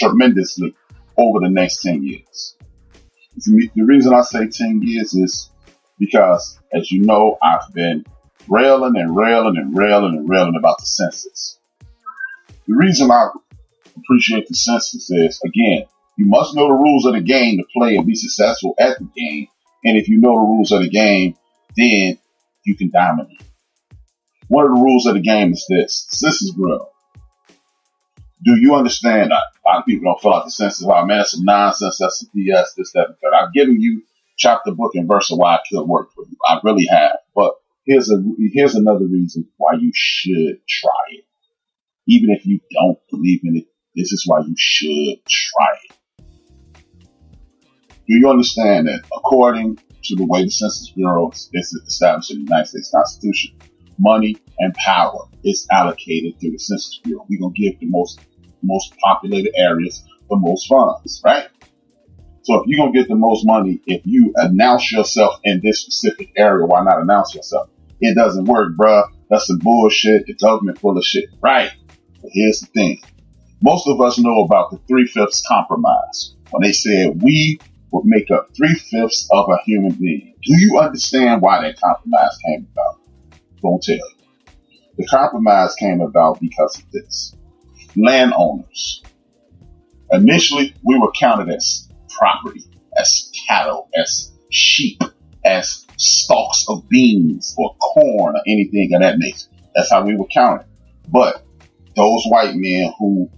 tremendously over the next 10 years. The reason I say 10 years is because, as you know, I've been railing about the census. The reason I appreciate the census is, again, you must know the rules of the game to play and be successful at the game. And if you know the rules of the game, then you can dominate. One of the rules of the game is this: census bureau. Do you understand? A lot of people don't fill out the census. Oh man, that's some nonsense. That's some BS. This, that, and that. I've given you chapter, book, and verse of why it could work for you. I really have. But here's another reason why you should try it. Even if you don't believe in it, this is why you should try it. Do you understand that according to the way the Census Bureau is established in the United States Constitution, money and power is allocated through the Census Bureau? We're going to give the most populated areas the most funds, right? So if you're going to get the most money, if you announce yourself in this specific area, why not announce yourself? It doesn't work, bruh. That's some bullshit. The government full of shit, right? But here's the thing. Most of us know about the 3/5 compromise, when they said we would make up 3/5 of a human being. Do you understand why that compromise came about? Don't tell you. The compromise came about because of this. Landowners. Initially, we were counted as property, as cattle, as sheep, as stalks of beans or corn or anything of that nature. That's how we were counted. But those white men who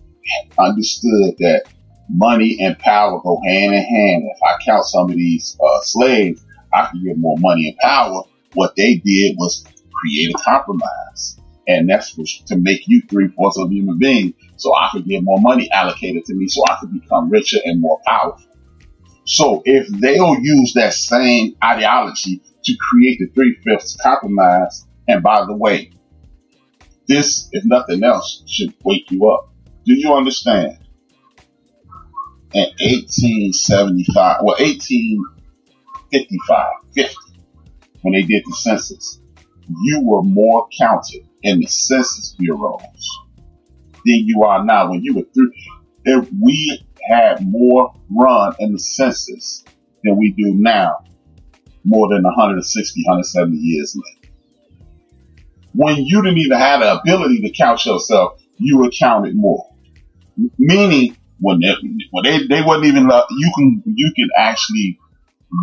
understood that money and power go hand in hand. If I count some of these slaves, I can get more money and power. What they did was create a compromise. And that's to make you 3/4 of a human being, so I could get more money allocated to me, so I could become richer and more powerful. So if they'll use that same ideology to create the 3/5 compromise, and by the way, this, if nothing else, should wake you up. Do you understand? In 1875, 50, when they did the census, you were more counted in the Census Bureaus than you are now. When you were through, if we had more run in the census than we do now, more than 160, 170 years later. When you didn't even have the ability to count yourself, you were counted more. Meaning, when they wasn't even, you can actually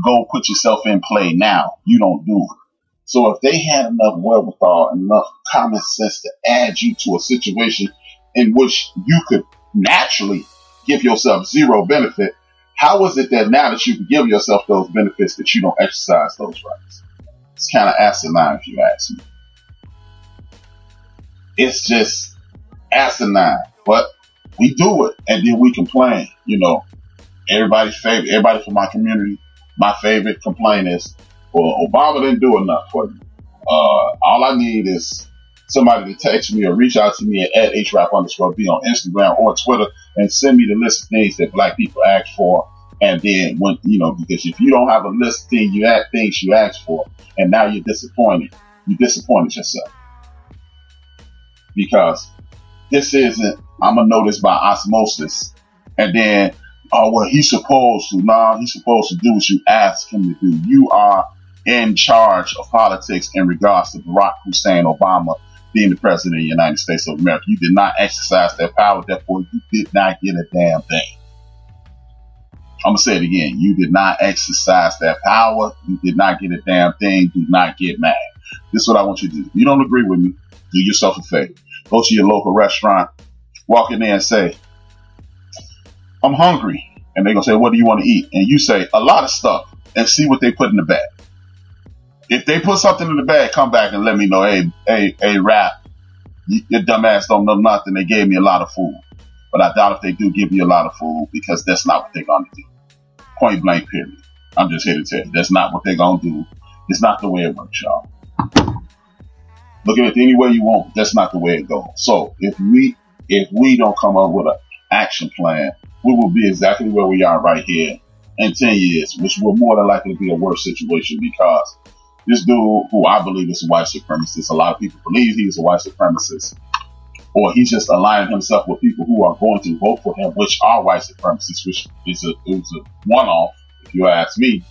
go put yourself in play now. You don't do it. So if they had enough wherewithal, enough common sense to add you to a situation in which you could naturally give yourself zero benefit, how is it that now that you can give yourself those benefits that you don't exercise those rights? It's kind of asinine if you ask me. It's just asinine, but we do it and then we complain. You know, everybody from my community, my favorite complaint is, well, Obama didn't do enough for me. All I need is somebody to text me or reach out to me at @hrap_B on Instagram or Twitter and send me the list of things that black people ask for. And then when, because if you don't have a list of things you ask for, and now you disappointed yourself. Because this isn't, I'm going to know this by osmosis. And then, he's supposed to do what you ask him to do. You are in charge of politics in regards to Barack Hussein Obama being the president of the United States of America. You did not exercise that power, therefore you did not get a damn thing. I'm going to say it again. You did not exercise that power. You did not get a damn thing. Do not get mad. This is what I want you to do. If you don't agree with me, do yourself a favor. Go to your local restaurant, walk in there and say, I'm hungry. And they're going to say, what do you want to eat? And you say, a lot of stuff, and see what they put in the bag. If they put something in the bag, come back and let me know, hey, Rap, your dumb ass don't know nothing. They gave me a lot of food. But I doubt if they do give you a lot of food, because that's not what they're going to do. Point blank, period. I'm just here to tell you, that's not what they're going to do. It's not the way it works, y'all. Look at it any way you want, but that's not the way it goes. So if we don't come up with an action plan, we will be exactly where we are right here in 10 years, which will more than likely be a worse situation, because this dude, who I believe is a white supremacist, a lot of people believe he is a white supremacist, or he's just aligning himself with people who are going to vote for him, which are white supremacists, which is it was a one-off. If you ask me,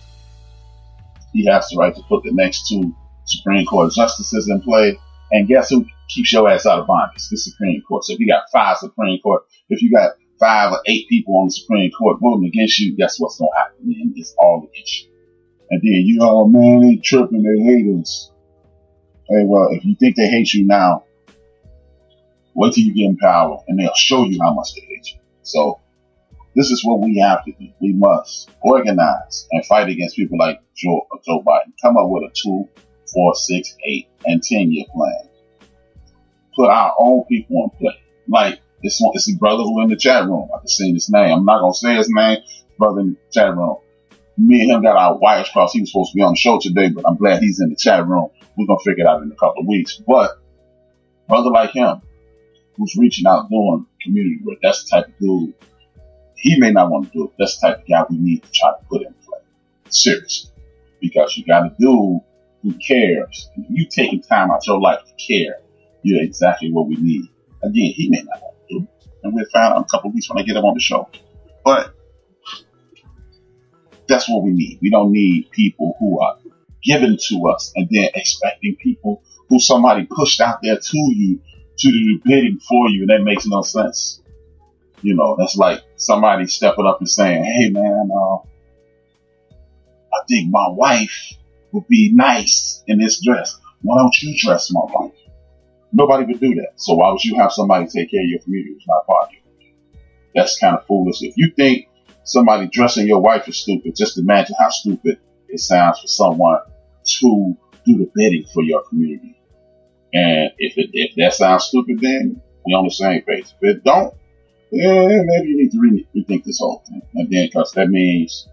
he has the right to put the next 2 Supreme Court justices in play. And guess who keeps your ass out of bondage? The Supreme Court. So if you got 5 Supreme Court, if you got 5 or 8 people on the Supreme Court voting against you, guess what's going to happen? Man, it's all against you. And then you, oh man, they tripping, they hate us. Hey, well, if you think they hate you now, wait till you get in power and they'll show you how much they hate you. So this is what we have to do. We must organize and fight against people like Joe Biden. Come up with a 2, 4, 6, 8, and 10-year plan. Put our own people in play. Like it's a brother who in the chat room. I can say his name. I'm not gonna say his name. Brother in the chat room. Me and him got our wires crossed. He was supposed to be on the show today, but I'm glad he's in the chat room. We're gonna figure it out in a couple of weeks. But brother like him, who's reaching out doing community work, that's the type of dude. He may not want to do it. That's the type of guy we need to try to put in play. Seriously. Because you got a dude who cares. And you taking time out your life to care, you're exactly what we need. Again, he may not want to do it. And we'll find out in a couple of weeks when I get him on the show. But that's what we need. We don't need people who are given to us and then expecting people who somebody pushed out there to you to do the bidding for you, and that makes no sense. You know, that's like somebody stepping up and saying, hey man, I think my wife would be nice in this dress. Why don't you dress my wife? Nobody would do that. So why would you have somebody take care of your community who's not part of you? That's kind of foolish. If you think somebody dressing your wife is stupid, just imagine how stupid it sounds for someone to do the bidding for your community. And if that sounds stupid, then we're on the same page. If it don't, then maybe you need to rethink this whole thing. And then, because that means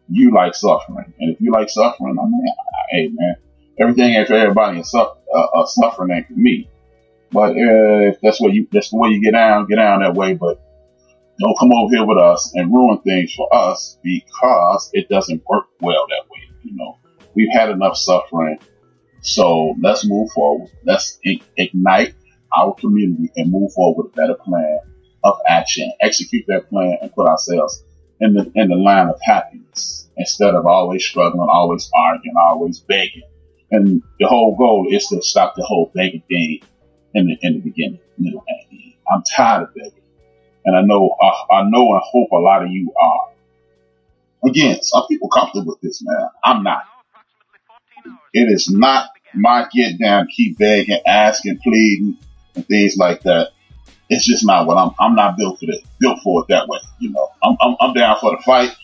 you like suffering. And if you like suffering, I mean, hey man, everything ain't for everybody, and suffering ain't for me. But if that's the way you get down that way. But don't come over here with us and ruin things for us, because it doesn't work well that way. You know, we've had enough suffering. So let's move forward. Let's ignite our community and move forward with a better plan of action. Execute that plan and put ourselves in the line of happiness instead of always struggling, always arguing, always begging. And the whole goal is to stop the whole begging thing in the beginning, middle, and end. I'm tired of begging, and I know and hope a lot of you are. Again, some people comfortable with this, man. I'm not. It is not my get down, keep begging, asking, pleading, and things like that. It's just not what I'm not built for it that way. You know, I'm down for the fight.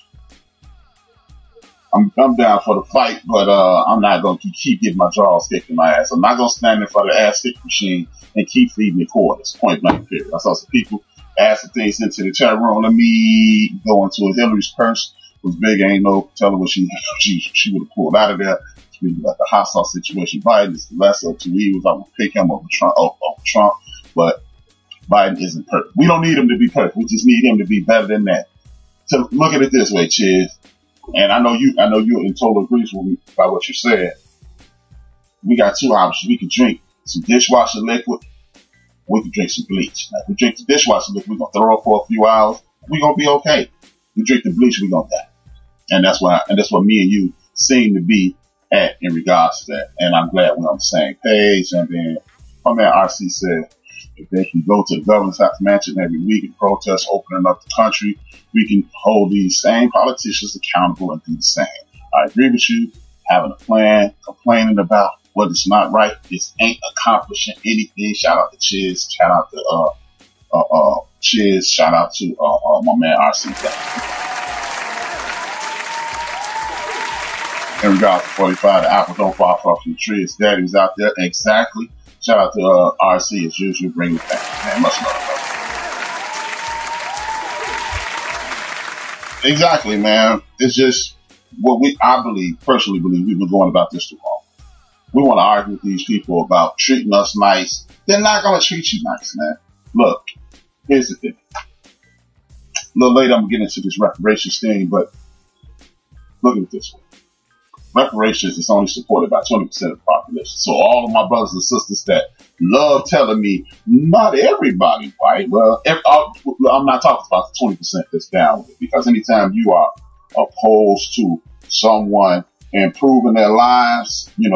I'm down for the fight, but I'm not going to keep getting my jaws kicked in my ass. I'm not going to stand in front of the ass kick machine and keep feeding me quarters. Point blank period. I saw some people asking things into the chat room. Let me go into a Hillary's purse. Was big, ain't no telling what she would have pulled out of there. Speaking about the hostile situation, Biden is the lesser of 2 evils. I will pick him over Trump, but Biden isn't perfect. We don't need him to be perfect. We just need him to be better than that. So look at it this way, Chiz. And I know you're in total agreement with me by what you said. We got 2 options. We can drink some dishwasher liquid. We can drink some bleach. Now, if we drink the dishwasher liquid, we're going to throw up for a few hours. We're going to be okay. We drink the bleach, we're going to die. And that's what me and you seem to be at in regards to that. And I'm glad we're on the same page. And then my man RC said, if they can go to the governor's house mansion every week and protest opening up the country, we can hold these same politicians accountable and do the same. I agree with you. Having a plan, complaining about what is not right, this ain't accomplishing anything. Shout out to Chiz. Shout out to Chiz. Shout out to my man RC. In regards to 45, the apples don't fall far from the tree. His daddy's out there. Exactly. Shout out to RC as usual. Bring it back, man. Much love, brother. Exactly, man. It's just what I personally believe, we've been going about this too long. We want to argue with these people about treating us nice. They're not going to treat you nice, man. Look, here's the thing. A little later, I'm going to get into this reparations thing, but look at it this way. reparations is only supported by 20% of the population. So all of my brothers and sisters that love telling me not everybody white, well, I'm not talking about the 20% that's down with it, because anytime you are opposed to someone improving their lives, you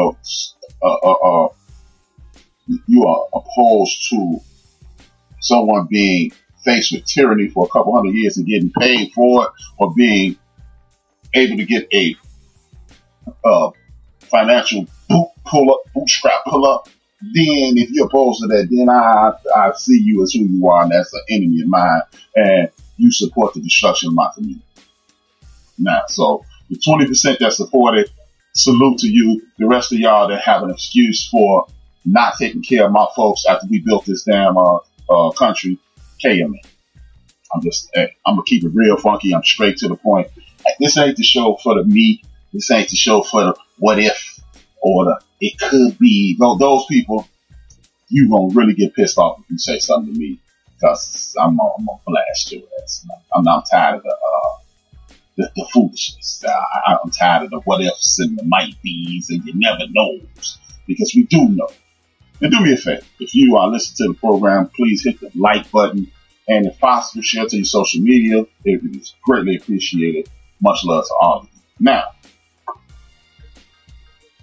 are opposed to someone being faced with tyranny for a couple hundred years and getting paid for it, or being able to get a financial bootstrap pull up, then if you're opposed to that, then I see you as who you are, and that's an enemy of mine, and you support the destruction of my community. Now, so the 20% that supported, salute to you. The rest of y'all that have an excuse for not taking care of my folks after we built this damn country, KMA. I'm gonna keep it real funky. I'm straight to the point. This ain't the show for the me. This ain't the show for the what if or the it could be. Those people, you gonna really get pissed off if you say something to me, because I'm gonna blast your ass. I'm tired of the foolishness. I'm tired of the what ifs and the might be's and you never knows, because we do know. And do me a favor, if you are listening to the program, please hit the like button, and if possible, share to your social media. It is greatly appreciated. Much love to all of you. Now,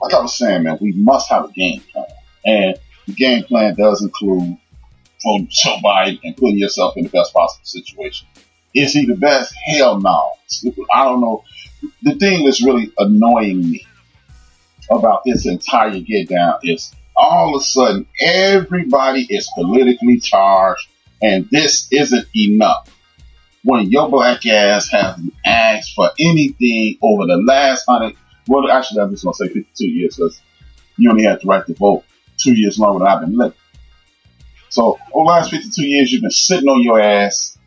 like I was saying, man, we must have a game plan. And the game plan does include voting for somebody and putting yourself in the best possible situation. Is he the best? Hell no. I don't know. The thing that's really annoying me about this entire get down is all of a sudden everybody is politically charged, and this isn't enough. When your black ass hasn't asked for anything over the last 100, well, actually, I'm just going to say 52 years, because you only had the right to vote 2 years longer than I've been living. So, over the last 52 years, you've been sitting on your ass,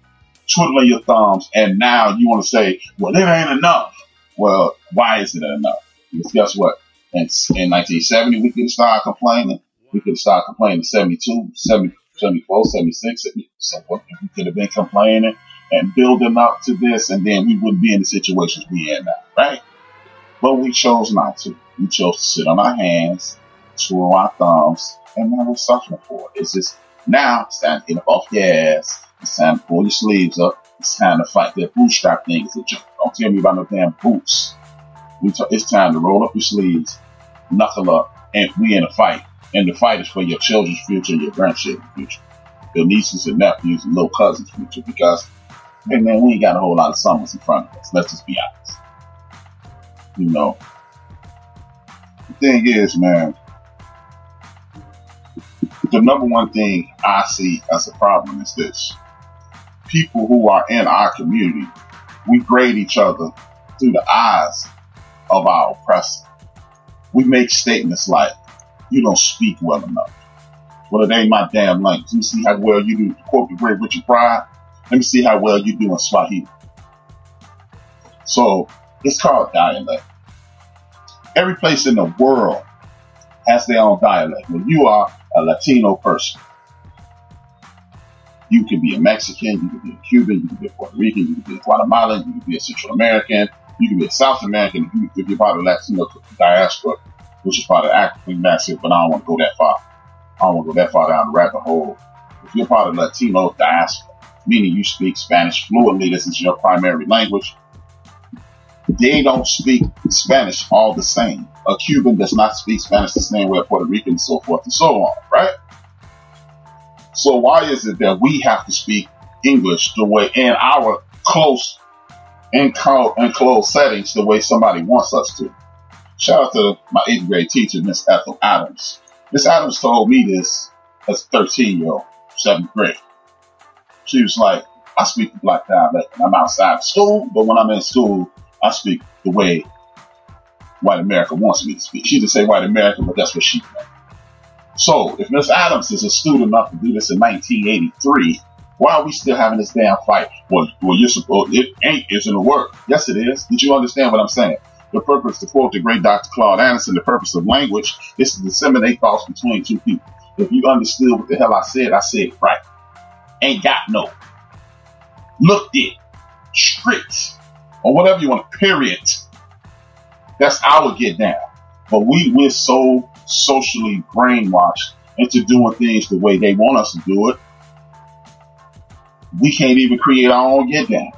twiddling your thumbs, and now you want to say, well, it ain't enough. Well, why isn't it enough? Because guess what? In 1970, we could have started complaining. We could have started complaining in 72, 74, 76. So we could have been complaining and building up to this, and then we wouldn't be in the situations we in now, right? But we chose not to. We chose to sit on our hands, twirl our thumbs, and now we're suffering for it. It's just, now it's time to get up off your ass. It's time to pull your sleeves up. It's time to fight that bootstrap thing. Don't tell me about no damn boots. It's time to roll up your sleeves, knuckle up, and we in a fight. And the fight is for your children's future, your grandchildren's future, your nieces and nephews and little cousins' future, because, hey man, we ain't got a whole lot of summers in front of us. Let's just be honest. You know, the thing is, man, the number one thing I see as a problem is this. People who are in our community, we grade each other through the eyes of our oppressor. We make statements like, you don't speak well enough. Well, it ain't my damn language. Let me see how well you do. Quote the great Richard Pryor. Let me see how well you do in Swahili. So it's called dialect. Every place in the world has their own dialect. When you are a Latino person, you can be a Mexican, you can be a Cuban, you can be a Puerto Rican, you can be a Guatemalan, you can be a Central American, you can be a South American if you're part of the Latino diaspora, which is part of the African massive, but I don't want to go that far. I don't want to go that far down the rabbit hole. If you're part of the Latino diaspora, meaning you speak Spanish fluently, this is your primary language, they don't speak Spanish all the same. A Cuban does not speak Spanish the same way a Puerto Rican and so forth and so on, right? So why is it that we have to speak English the way in our close enclosed settings the way somebody wants us to? Shout out to my 8th grade teacher, Miss Ethel Adams. Miss Adams told me this as a 13-year-old, 7th grade. She was like, I speak the black dialect and I'm outside of school, but when I'm in school, I speak the way white America wants me to speak. She didn't say white America, but that's what she meant. So, if Miss Adams is astute enough to do this in 1983, why are we still having this damn fight? Well, you're supposed, isn't a word. Yes, it is. Did you understand what I'm saying? The purpose, to quote the great Dr. Claude Anderson, the purpose of language is to disseminate thoughts between two people. If you understood what the hell I said it right. Ain't got no. Looked it. Strict. Or whatever you want, period. That's our get down. But we're so socially brainwashed into doing things the way they want us to do it. We can't even create our own get down.